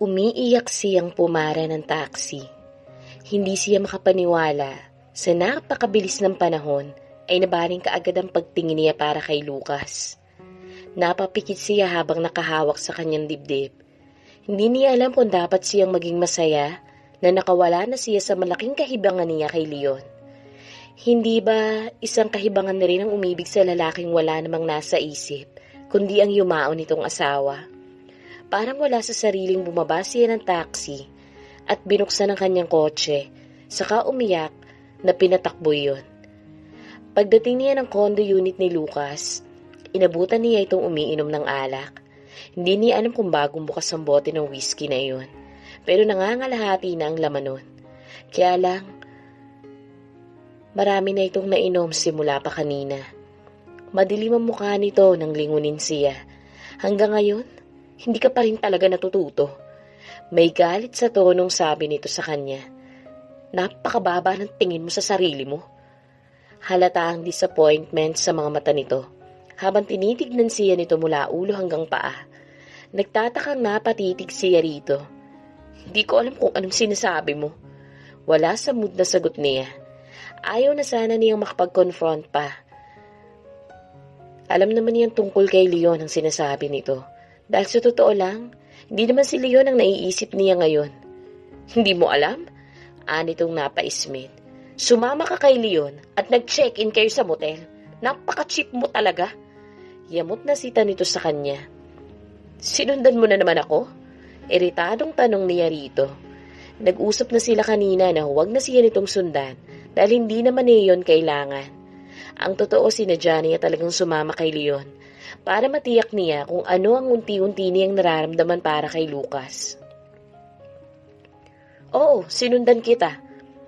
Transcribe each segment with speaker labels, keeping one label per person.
Speaker 1: Umiiyak siyang pumara ng taxi. Hindi siya makapaniwala sa napakabilis ng panahon ay nabaling kaagad ang pagtingin niya para kay Lucas. Napapikit siya habang nakahawak sa kanyang dibdib. Hindi niya alam kung dapat siyang maging masaya na nakawala na siya sa malaking kahibangan niya kay Leon. Hindi ba isang kahibangan na rin ang umibig sa lalaking wala namang nasa isip, kundi ang yumaon nitong asawa? Parang wala sa sariling bumaba siya ng taxi at binuksan ang kanyang kotse, saka umiyak na pinatakbo yun. Pagdating niya ng condo unit ni Lucas, inabutan niya itong umiinom ng alak. Hindi niya alam kung bagong bukas ang bote ng whiskey na iyon, pero nangangalahati na ang laman nun. Kaya lang, marami na itong nainom simula pa kanina. Madilim ang mukha nito nang lingunin siya. Hanggang ngayon, hindi ka pa rin talaga natututo. May galit sa tonong sabi nito sa kanya. Napakababa ng tingin mo sa sarili mo. Halata ang disappointment sa mga mata nito habang tinitignan siya nito mula ulo hanggang paa. Nagtatakang napatitig siya rito. Hindi ko alam kung anong sinasabi mo. Wala sa mood na sagot niya. Ayaw na sana niyang makapag-confront pa. Alam naman niyang tungkol kay Leon ang sinasabi nito. Dahil sa totoo lang, hindi naman si Leon ang naiisip niya ngayon. Hindi mo alam? Anitong napaismit. Sumama ka kay Leon at nag-check-in kayo sa motel. Napaka-cheap mo talaga. Yamot na sita nito sa kanya. Sinundan mo na naman ako? Iritadong tanong niya rito. Nag-usap na sila kanina na huwag na siya nitong sundan dahil hindi naman niya yun kailangan. Ang totoo sinadya niya talagang sumama kay Leon para matiyak niya kung ano ang unti-unti niyang nararamdaman para kay Lucas. Oo, sinundan kita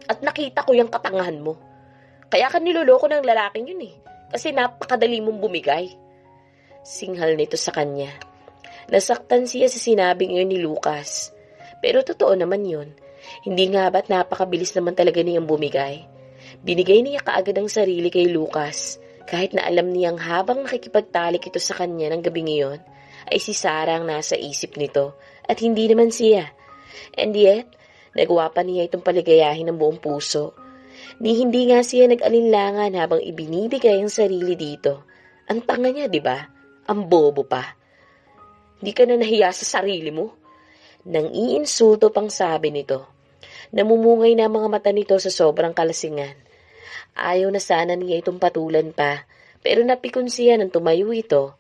Speaker 1: at nakita ko yung katangahan mo. Kaya ka niloloko ng lalaking yun kasi napakadali mong bumigay. Singhal nito sa kanya. Nasaktan siya sa sinabing yun ni Lucas. Pero totoo naman yun. Hindi nga ba't napakabilis naman talaga niyang bumigay. Binigay niya kaagad ang sarili kay Lucas. Kahit na alam niyang habang nakikipagtalik ito sa kanya ng gabing iyon, ay si Sarah ang nasa isip nito at hindi naman siya. And yet, nagawa pa niya itong paligayahin ng buong puso. Hindi nga siya nag-alinlangan habang ibinibigay ang sarili dito. Ang tanga niya, di ba? Ang bobo pa. Hindi ka na nahiya sa sarili mo? Nang iinsulto pang sabi nito. Namumungay na mga mata nito sa sobrang kalasingan. Ayaw na sana niya itong patulan pa, pero napikon siya nang tumayo ito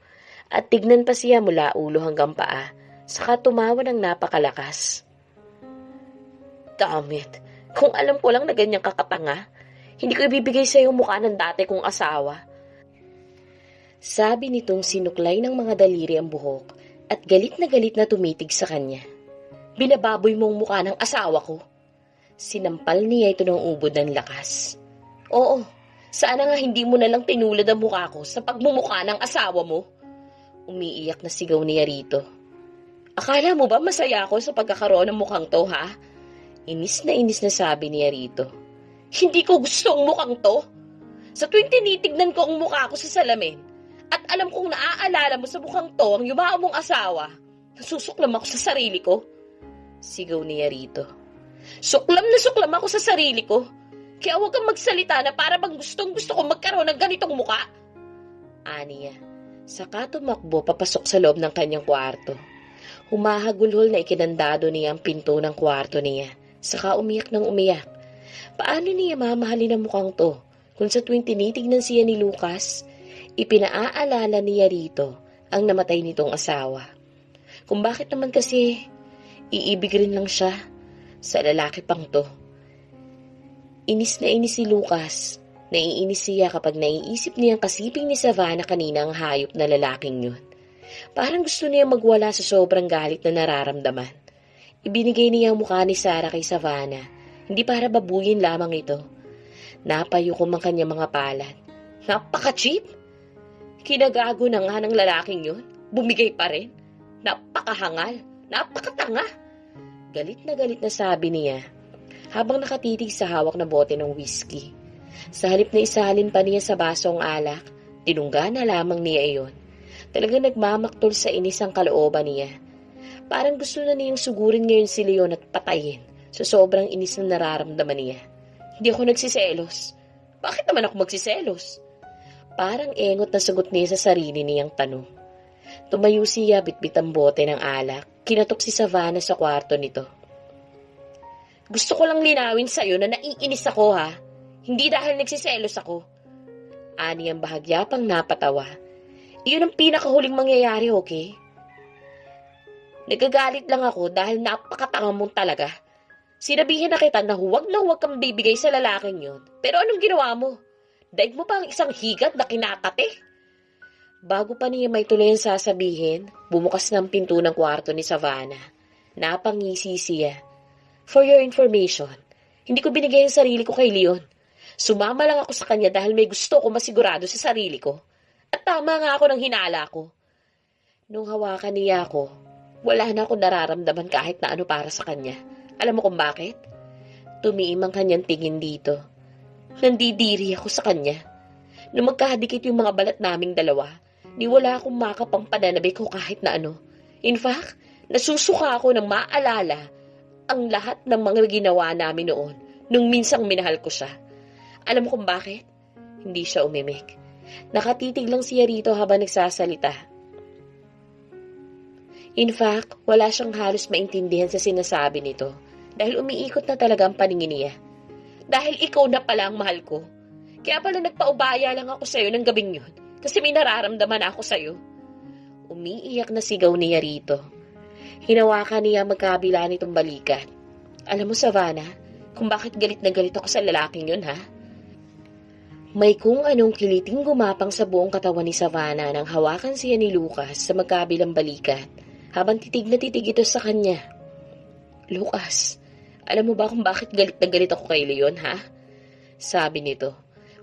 Speaker 1: at tignan pa siya mula ulo hanggang paa, saka tumawa ng napakalakas. Damn, kung alam ko lang na ganyang kakatanga, hindi ko ibibigay sa iyo mukha ng dati kong asawa. Sabi nitong sinuklay ng mga daliri ang buhok at galit na tumitig sa kanya. Binababoy mong mukha ng asawa ko. Sinampal niya ito ng ubod ng lakas. Oo, sana nga hindi mo na lang tinulad ang mukha ko sa pagmumukha ng asawa mo. Umiiyak na sigaw niya rito. Akala mo ba masaya ako sa pagkakaroon ng mukhang to, ha? Inis na sabi niya rito. Hindi ko gusto ang mukhang to. Sa tuwing tinitignan ko ang mukha ko sa salamin at alam kong naaalala mo sa mukhang to ang yumao mong asawa, nasusuklam ako sa sarili ko. Sigaw niya rito. Suklam ako sa sarili ko. Kaya huwag kang magsalita na para bang gustong-gusto ko magkaroon ng ganitong muka. Aniya. Saka tumakbo papasok sa loob ng kanyang kwarto. Humahagulhol na ikinandado niya ang pinto ng kwarto niya. Saka umiyak ng umiyak. Paano niya mamahalin ang mukhang to? Kung sa tuwing tinitignan siya ni Lucas, ipinaaalala niya rito ang namatay nitong asawa. Kung bakit naman kasi iibig rin lang siya sa lalaki pang to. Inis na inis si Lucas. Naiinis siya kapag naiisip niyang kasiping ni Savannah kanina ang hayop na lalaking yun. Parang gusto niya magwala sa sobrang galit na nararamdaman. Ibinigay niya ang mukha ni Sarah kay Savannah. Hindi para babuyin lamang ito. Napayukom ang kanyang mga palad. Napaka-cheap! Kinagago na nga ng lalaking yun. Bumigay pa rin. Napakahangal. Napakatanga. Galit na sabi niya habang nakatitig sa hawak na bote ng whiskey. Sa halip na isalin pa niya sa baso ang alak, tinungga na lamang niya iyon. Talagang nagmamaktol sa inis ang kalooban niya. Parang gusto na niyang sugurin ngayon si Leon at patayin sa sobrang inis na nararamdaman niya. Hindi ako nagsiselos. Bakit naman ako magsiselos? Parang engot na sagot niya sa sarili niyang tanong. Tumayo siya, bitbit ang bote ng alak. Kinatok si Savannah sa kwarto nito. Gusto ko lang linawin sa'yo na naiinis ako ha. Hindi dahil nagsiselos ako. Ani ang bahagya pang napatawa. Iyon ang pinakahuling mangyayari, okay? Nagagalit lang ako dahil napakatanga mong talaga. Sinabihan na kita na huwag kang bibigay sa lalaking yun. Pero anong ginawa mo? Daig mo pa ang isang higat na kinakate? Bago pa niya may tuloy ang sasabihin, bumukas ng pinto ng kwarto ni Savannah. Napangisi siya. For your information, hindi ko binigay ang sarili ko kay Leon. Sumama lang ako sa kanya dahil may gusto ko masigurado sa sarili ko. At tama nga ako ng hinala ko. Nung hawakan niya ako, wala na akong nararamdaman kahit na ano para sa kanya. Alam mo kung bakit? Tumiim ang kanyang tingin dito. Nandidiri ako sa kanya. Nung magkahadikit yung mga balat naming dalawa, ni wala akong makapang pananabi ko kahit na ano. In fact, nasusuka ako nang maalala ang lahat ng mga ginawa namin noon nung minsang minahal ko siya. Alam mo kung bakit? Hindi siya umimik. Nakatitig lang siya rito habang nagsasalita. In fact, wala siyang halos maintindihan sa sinasabi nito dahil umiikot na talaga ang paningin niya. Dahil ikaw na pala ang mahal ko. Kaya pala nagpaubaya lang ako sa'yo ng gabing yun kasi may nararamdaman ako sa'yo. Umiiyak na sigaw niya rito. Hinawakan niya magkabila nitong balikat. Alam mo, Savannah, kung bakit galit na galit ako sa lalaking yun, ha? May kung anong kiliting gumapang sa buong katawan ni Savannah nang hawakan siya ni Lucas sa magkabilang balikat habang titig na titig ito sa kanya. Lucas, alam mo ba kung bakit galit na galit ako kay Leon, ha? Sabi nito.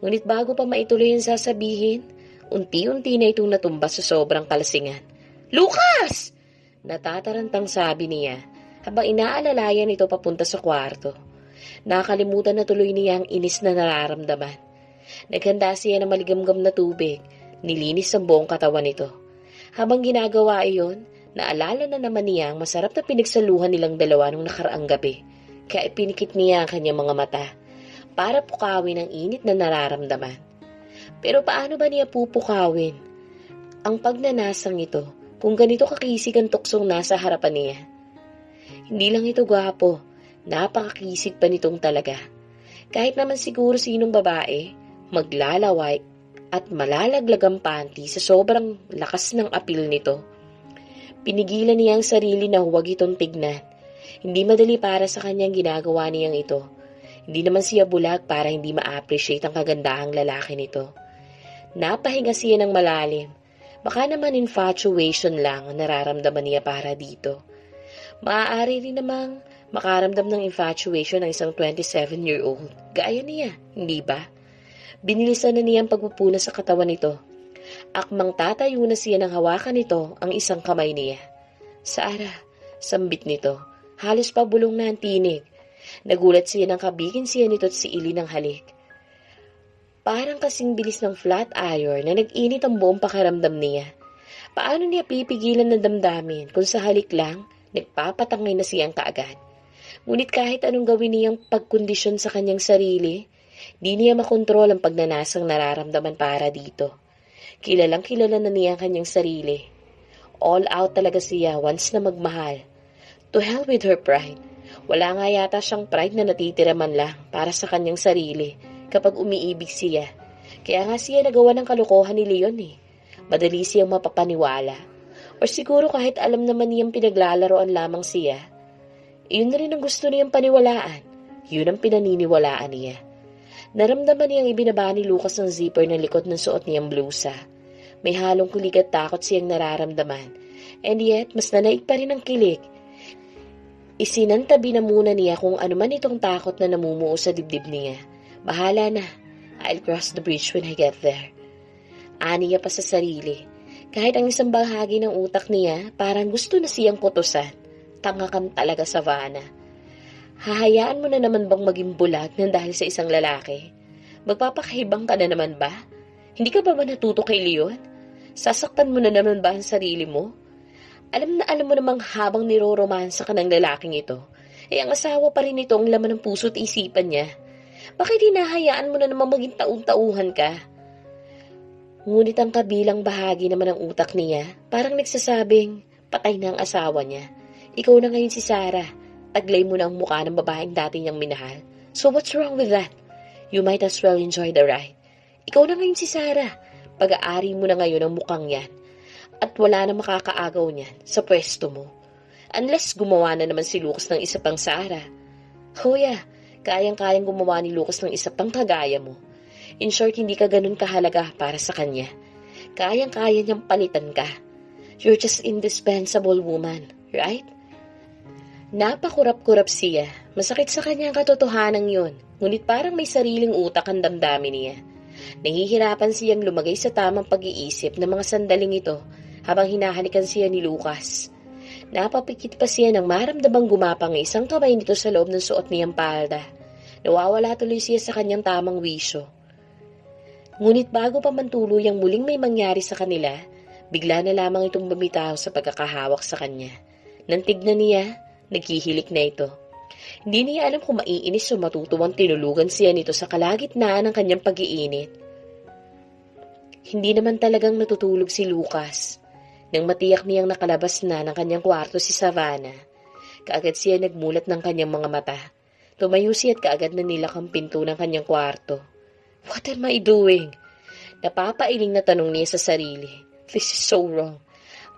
Speaker 1: Ngunit bago pa maituloy ang sasabihin, unti-unti na itong natumba sa sobrang kalasingan. Lucas! Natatarantang sabi niya habang inaalalayan ito papunta sa kwarto. Nakalimutan na tuloy niya ang inis na nararamdaman. Naghanda siya ng maligamgam na tubig, nilinis ang buong katawan nito. Habang ginagawa iyon, naalala na naman niya ang masarap na pinagsaluhan nilang dalawa nung nakaraang gabi. Kaya ipinikit niya ang kanyang mga mata para pukawin ang init na nararamdaman. Pero paano ba niya pupukawin ang pagnanasang ito kung ganito kakisig ang tuksong nasa harapan niya? Hindi lang ito gwapo, napakakisig pa nitong talaga. Kahit naman siguro sinong babae, maglalaway at malalaglag ang panty sa sobrang lakas ng apil nito. Pinigilan niya ang sarili na huwag itong tignan. Hindi madali para sa kanyang ginagawa niyang ito. Hindi naman siya bulag para hindi ma-appreciate ang kagandahang lalaki nito. Napahinga siya ng malalim. Baka naman infatuation lang ang nararamdaman niya para dito. Maaari rin namang makaramdam ng infatuation ng isang 27-year-old. Gaya niya, hindi ba? Binilisan na niya ang pagpupuna sa katawan nito. Akmang tatayo na siya ng hawakan nito ang isang kamay niya. Sara, sambit nito. Halos pabulong na ang tinig. Nagulat siya nang kabigin siya nito at si Ili ng halik. Parang kasing bilis ng flat iron na nag-init ang buong pakiramdam niya. Paano niya pipigilan ng damdamin kung sa halik lang, nagpapatangay na siyang kaagad. Ngunit kahit anong gawin niyang pagkondisyon sa kanyang sarili, di niya makontrol ang pagnanasang nararamdaman para dito. Kilalang kilala na niya ang kanyang sarili. All out talaga siya once na magmahal. To hell with her pride. Wala nga yata siyang pride na natitira man lang para sa kanyang sarili kapag umiibig siya. Kaya nga siya nagawa ng kalokohan ni Leon eh. Madali siyang mapapaniwala. O siguro kahit alam naman niyang pinaglalaroan lamang siya, iyon na rin ang gusto niyang paniwalaan. Yun ang pinaniniwalaan niya. Naramdaman niyang ibinaba ni Lucas ng zipper ng likod ng suot niyang blusa. May halong kilig at takot siyang nararamdaman. And yet, mas nanaig pa rin ang kilig. Isinantabi na muna niya kung ano man itong takot na namumuo sa dibdib niya. Bahala na. I'll cross the bridge when I get there. Ani niya pa sa sarili. Kahit ang isang bahagi ng utak niya, parang gusto na siyang kutusan. Tanga ka talaga, Savannah. Hahayaan mo na naman bang maging bulag ng dahil sa isang lalaki? Magpapakahibang ka na naman ba? Hindi ka ba natuto kay Leon? Sasaktan mo na naman ba ang sarili mo? Alam mo namang habang niroromansa ka ng lalaking ito, ang asawa pa rin ito ang laman ng puso at isipan niya. Bakit hinahayaan mo na namang maging taun-tauhan ka? Ngunit ang kabilang bahagi naman ng utak niya, parang nagsasabing, patay na ang asawa niya. Ikaw na ngayon si Sarah. Taglay mo na ang mukha ng babaeng dati niyang minahal. So what's wrong with that? You might as well enjoy the ride. Ikaw na ngayon si Sarah. Pag-aari mo na ngayon ang mukhang yan. At wala na makakaagaw niyan sa pwesto mo. Unless gumawa na naman si Lucas ng isa pang Sarah. Oh yeah, kayang-kayang gumawa ni Lucas ng isa pang kagaya mo. In short, hindi ka ganun kahalaga para sa kanya. Kayang-kaya niyang palitan ka. You're just indispensable woman, right? Napakurap-kurap siya. Masakit sa kanya ang katotohanan yun. Ngunit parang may sariling utak ang damdamin niya. Nahihirapan siyang lumagay sa tamang pag-iisip ng mga sandaling ito habang hinahalikan siya ni Lucas. Napapikit pa siya nang maramdamang gumapang isang kamay nito sa loob ng suot niyang palda. Nawawala tuloy siya sa kanyang tamang wisyo. Ngunit bago pa man tuluyang muling may mangyari sa kanila, bigla na lamang itong bumitaw sa pagkakahawak sa kanya. Nang tignan niya, naghihilik na ito. Hindi niya alam kung maiinis o matutuwang tinulugan siya nito sa kalagitnaan ng kanyang pag-iinit. Hindi naman talagang natutulog si Lucas. Nang matiyak niyang nakalabas na ng kanyang kwarto si Savannah, kaagad siya nagmulat ng kanyang mga mata. Tumayo siya at kaagad na nilak ang pinto ng kanyang kwarto. What am I doing? Napapailing na tanong niya sa sarili. This is so wrong.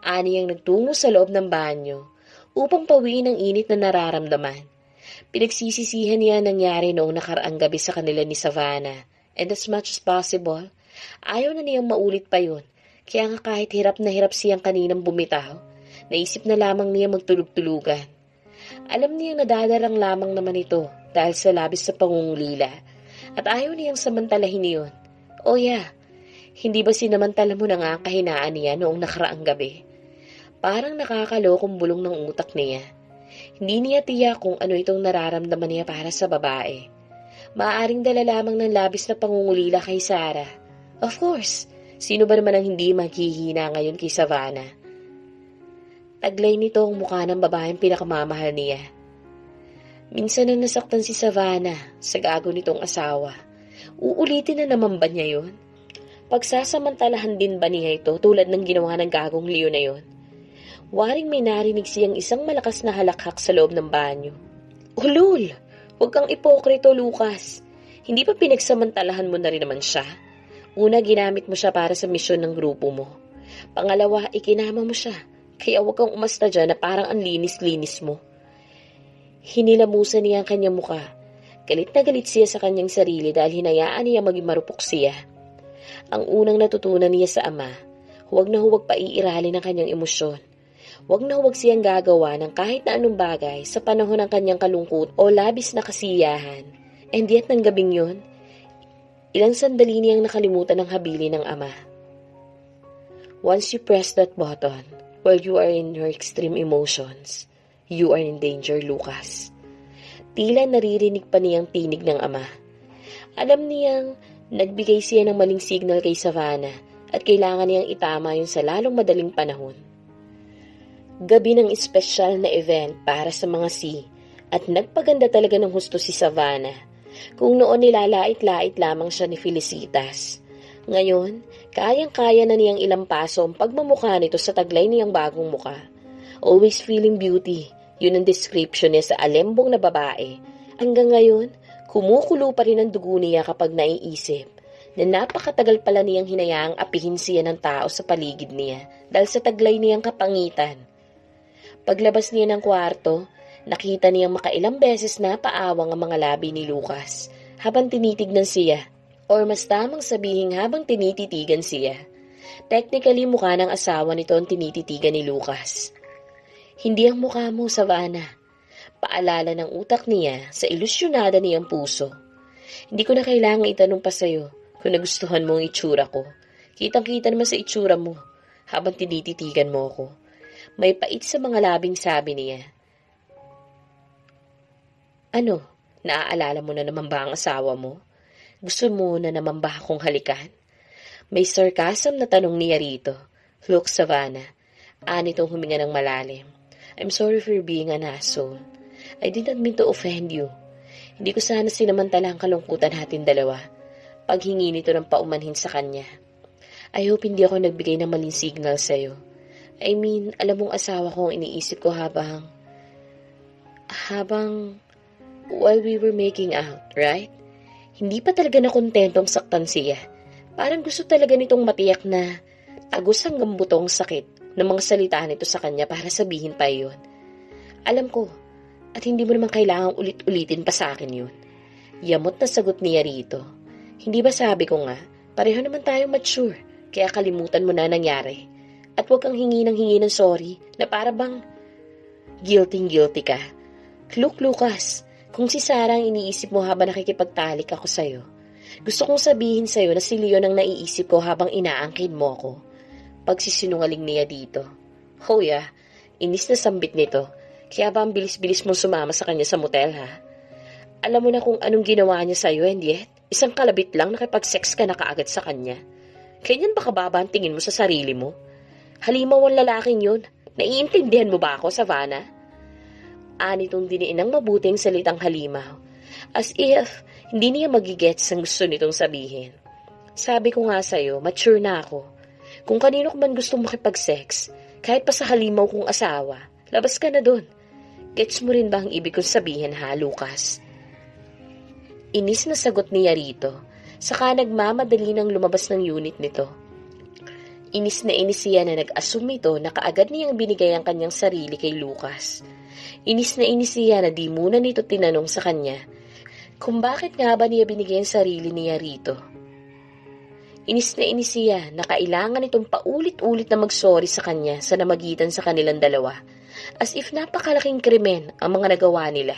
Speaker 1: Aniyang nagtungo sa loob ng banyo upang pawiin ang init na nararamdaman. Pinagsisisihan niya nangyari noong nakaraang gabi sa kanila ni Savannah. And as much as possible, ayaw na niyang maulit pa yun. Kaya nga kahit hirap na hirap siyang kaninang bumitaw, naisip na lamang niya magtulog-tulugan. Alam niyang nadadarang lamang naman ito dahil sa labis sa pangungulila at ayaw niyang samantalahin niyon. Oh yeah, hindi ba sinamantala mo na nga ang kahinaan niya noong nakaraang gabi? Parang nakakalokong bulong ng utak niya. Hindi niya tiyak kung ano itong nararamdaman niya para sa babae. Maaaring dala lamang ng labis na pangungulila kay Sarah. Of course, sino ba naman ang hindi maghihina ngayon kay Savannah? Taglay nito ang mukha ng babaeng pinakamamahal niya. Minsan na nasaktan si Savannah sa gago nitong asawa. Uulitin na naman ba niya yun? Pagsasamantalahan din ba niya ito tulad ng ginawa ng gagong Leo na yun? Waring may narinig siyang isang malakas na halakhak sa loob ng banyo. Ulul! Huwag kang ipokrito, Lucas. Hindi pa pinagsamantalahan mo na rin naman siya? Una, ginamit mo siya para sa misyon ng grupo mo. Pangalawa, ikinama mo siya. Kaya huwag kang umasta dyan na parang ang linis-linis mo. Hinilamusan niya ang kanyang muka. Galit na galit siya sa kanyang sarili dahil hinayaan niya maging marupok siya. Ang unang natutunan niya sa ama, huwag na huwag paiiralin ang kanyang emosyon. Huwag na huwag siyang gagawa ng kahit na anong bagay sa panahon ng kanyang kalungkot o labis na kasiyahan. And yet ng gabing yun, ilang sandali niyang nakalimutan ang habili ng ama. Once you press that button, while you are in your extreme emotions, you are in danger, Lucas. Tila naririnig pa niyang tinig ng ama. Alam niyang nagbigay siya ng maling signal kay Savannah at kailangan niyang itama yun sa lalong madaling panahon. Gabi ng espesyal na event para sa mga C at nagpaganda talaga ng husto si Savannah. Kung noon nilalait-lait lamang siya ni Felicitas. Ngayon, kayang-kaya na niyang ilampaso ang pagmamukha nito sa taglay niyang bagong muka. Always feeling beauty, yun ang description niya sa alembong na babae. Hanggang ngayon, kumukulo pa rin ang dugo niya kapag naiisip na napakatagal pala niyang hinayaang apihin siya ng tao sa paligid niya dahil sa taglay niyang kapangitan. Paglabas niya ng kwarto, nakita niyang makailang beses na paawang ang mga labi ni Lucas habang tinitignan siya, or mas tamang sabihin habang tinititigan siya. Technically, mukha ng asawa nito ang tinititigan ni Lucas. Hindi ang mukha mo, Savannah. Paalala ng utak niya sa ilusyonada niyang puso. Hindi ko na kailangang itanong pa sa'yo kung nagustuhan mo ang itsura ko. Kitang-kita naman sa itsura mo habang tinititigan mo ako. May pait sa mga labing sabi niya. Ano, naaalala mo na naman ba ang asawa mo? Gusto mo na naman ba akong halikan? May sarcasm na tanong niya rito. Look, Savannah, Nitong huminga ng malalim. I'm sorry for being an asshole. I did not mean to offend you. Hindi ko sana sinamantala ang kalungkutan natin dalawa. Paghingi nito ng paumanhin sa kanya. I hope hindi ako nagbigay ng maling signal sa'yo. I mean, alam mong asawa ko ang iniisip ko habang while we were making out, right? Hindi pa talaga nakontentong saktan siya. Parang gusto talaga nitong matiyak na tagos hanggang butong sakit ng mga salita nito sa kanya para sabihin pa yun. Alam ko, at hindi mo naman kailangang ulit-ulitin pa sa akin yun. Yamot na sagot niya rito. Hindi ba sabi ko nga, pareho naman tayong mature, kaya kalimutan mo na nangyari. At huwag kang hingi ng sorry na para bang guilty ka. Look, Lucas, kung si Sarah ang iniisip mo habang nakikipagtalik ako sa'yo, gusto kong sabihin sa'yo na si Leon ang naiisip ko habang inaangkin mo ako. Pagsisinungaling niya dito. Oh yeah, inis na sambit nito. Kaya ba ang bilis-bilis mong sumama sa kanya sa motel, ha? Alam mo na kung anong ginawa niya sa'yo, and yet, isang kalabit lang nakipag-sex ka na kaagad sa kanya. Ganyan ba kababa ang tingin mo sa sarili mo? Halimaw ang lalaking yun. Naiintindihan mo ba ako, Savannah? Nitong diniin ng mabuting salitang halimaw. As if, hindi niya magigets ang gusto nitong sabihin. Sabi ko nga sa'yo, mature na ako. Kung kanino ko man gustong makipag-sex, kahit pa sa halimaw kong asawa, labas ka na dun. Gets mo rin ba ang ibig kong sabihin, ha, Lucas? Inis na sagot niya rito, saka nagmamadali ng lumabas ng unit nito. Inis na inis siya na nag-assume ito na kaagad niyang binigay ang kanyang sarili kay Lucas. Inis na inis siya na di muna nito tinanong sa kanya kung bakit nga ba niya binigay ang sarili niya rito. Inis na inis siya na kailangan itong paulit-ulit na mag-sorry sa kanya sa namagitan sa kanilang dalawa, as if napakalaking krimen ang mga nagawa nila.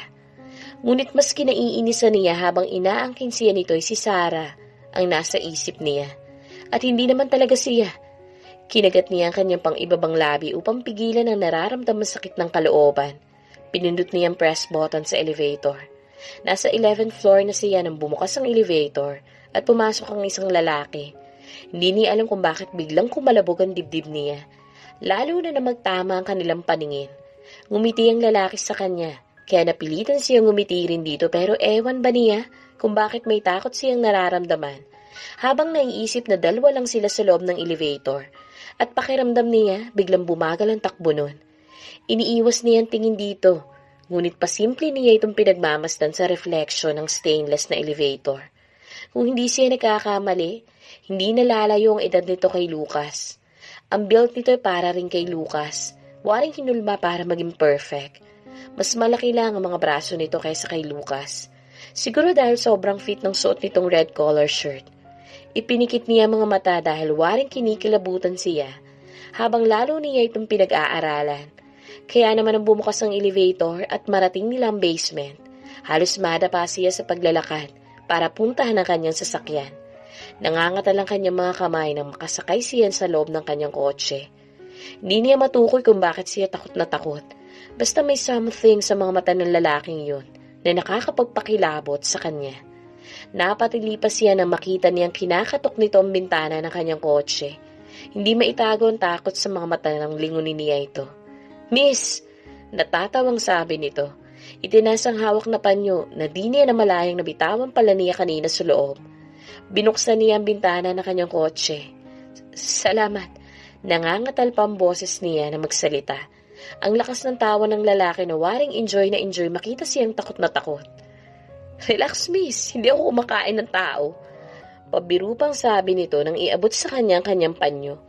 Speaker 1: Ngunit mas kinaiinisan niya habang inaangkin siya nito ay si Sarah ang nasa isip niya. At hindi naman talaga siya. Kinagat niya ang kanyang pang-ibabang labi upang pigilan ang nararamdamang sakit ng kalooban. Pinindot niya ang press button sa elevator. Nasa 11th floor na siya nang bumukas ang elevator at pumasok ang isang lalaki. Hindi niya alam kung bakit biglang kumalabog ang dibdib niya. Lalo na magtama ang kanilang paningin. Ngumiti ang lalaki sa kanya. Kaya napilitan siyang ngumiti rin dito pero ewan ba niya kung bakit may takot siyang nararamdaman habang naiisip na dalawa lang sila sa loob ng elevator at pakiramdam niya biglang bumagal ang takbo nun. Iniiwas niya ang tingin dito, ngunit pasimple niya itong pinagmamasdan sa reflection ng stainless na elevator. Kung hindi siya nagkakamali, hindi nalalayo ang edad nito kay Lucas. Ang build nito ay para rin kay Lucas, waring hinulma para maging perfect. Mas malaki lang ang mga braso nito kaysa kay Lucas. Siguro dahil sobrang fit ng suot nitong red collar shirt. Ipinikit niya mga mata dahil waring kinikilabutan siya, habang lalo niya itong pinag-aaralan. Kaya naman ang bumukas ang elevator at marating nila ang basement, halos madapa siya sa paglalakad para puntahan ang kanyang sasakyan. Nangangatal ang kanyang mga kamay nang makasakay siya sa loob ng kanyang kotse. Hindi niya matukoy kung bakit siya takot na takot. Basta may something sa mga mata ng lalaking yun na nakakapagpakilabot sa kanya. Napatili pa siya nang makita niyang kinakatok nito ang bintana ng kanyang kotse. Hindi maitago ang takot sa mga mata ng lingunin niya ito. Miss! Natatawang sabi nito. Itinasang hawak na panyo na di niya namalayang nabitawan pala niya kanina sa loob. Binuksan niya ang bintana ng kanyang kotse. Salamat. Nangangatal pa ang boses niya na magsalita. Ang lakas ng tawa ng lalaki na waring enjoy na enjoy makita siyang takot na takot. Relax, miss. Hindi ako kumakain ng tao. Pabiru pang sabi nito nang iabot sa kanyang panyo.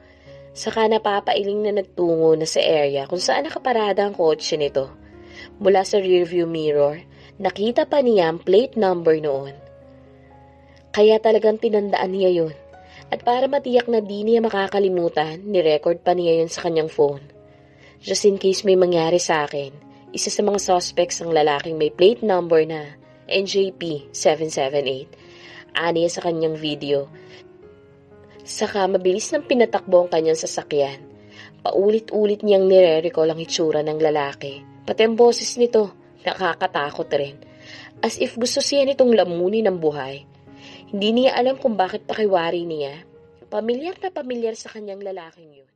Speaker 1: Saka napapailing na nagtungo na sa area kung saan nakaparada ang kotse nito. Mula sa rearview mirror, nakita pa niya ang plate number noon. Kaya talagang tinandaan niya yun. At para matiyak na di niya makakalimutan, nirecord pa niya yun sa kanyang phone. Just in case may mangyari sa akin, isa sa mga suspects ang lalaking may plate number na NJP 778. Aniya sa kanyang video. Saka mabilis nang pinatakbo ang kanyang sasakyan. Paulit-ulit niyang nire-recall ang itsura ng lalaki. Pati ang boses nito, nakakatakot rin. As if gusto siya nitong lamunin ng buhay. Hindi niya alam kung bakit pakiwari niya. Pamilyar na pamilyar sa kanyang lalaking yun.